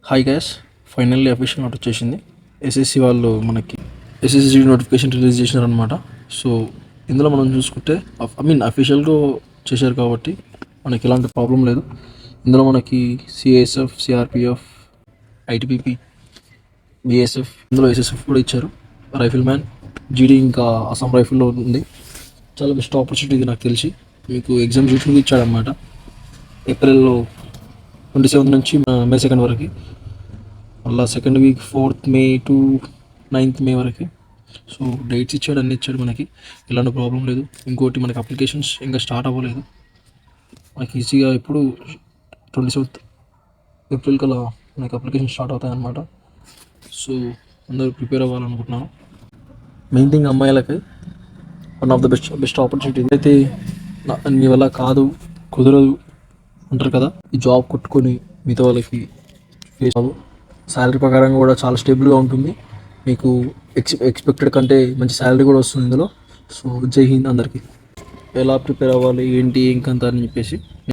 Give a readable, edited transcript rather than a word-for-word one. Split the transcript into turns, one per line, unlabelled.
Hi gas, finally official note వచ్చేసింది. SSC వాళ్ళు మనకి ఎస్ఎస్సి నోటిఫికేషన్ రిలీజ్ చేసినారనమాట. సో ఇందులో మనం చూసుకుంటే అఫీషియల్గా చేశారు కాబట్టి మనకి ఎలాంటి ప్రాబ్లం లేదు. ఇందులో మనకి సిఐఎస్ఎఫ్, సిఆర్పిఎఫ్, ఐటీబీపీ, బిఎస్ఎఫ్, ఇందులో ఎస్ఎస్ఎఫ్ కూడా ఇచ్చారు. రైఫిల్ మ్యాన్, జీడీ, ఇంకా అస్సాం రైఫిల్లో ఉంది. చాలా బెస్ట్ ఆపర్చునిటీ ఇది నాకు తెలిసి. మీకు ఎగ్జామ్ షీట్ కూడా ఇచ్చాడనమాట. ఏప్రిల్ 27 నుంచి మే 2 వరకు, మళ్ళీ second week 4th May to 9th మే వరకు. సో డేట్స్ ఇచ్చాడు, అన్నీ ఇచ్చాడు. మనకి ఎలాంటి ప్రాబ్లం లేదు. ఇంకోటి మనకి అప్లికేషన్స్ ఇంకా స్టార్ట్ అవ్వలేదు. మనకి ఈజీగా ఇప్పుడు 27th ఏప్రిల్ కల్లా మనకి అప్లికేషన్ స్టార్ట్ అవుతాయి అన్నమాట. సో అందరూ ప్రిపేర్ అవ్వాలనుకుంటున్నాను. మెయిన్ థింగ్ అమ్మాయిలకి one of the best opportunity. అయితే మీ వల్ల కాదు, కుదరదు అంటారు కదా, ఈ జాబ్ కొట్టుకొని మిగతా వాళ్ళకి ఫేస్ అవ్వదు. శాలరీ ప్రకారంగా కూడా చాలా స్టేబుల్గా ఉంటుంది. మీకు ఎక్స్పెక్టెడ్ కంటే మంచి శాలరీ కూడా వస్తుంది ఇందులో. సో జై హింద్ అందరికీ. ఎలా ప్రిపేర్ అవ్వాలి ఏంటి ఇంకంత అని చెప్పేసి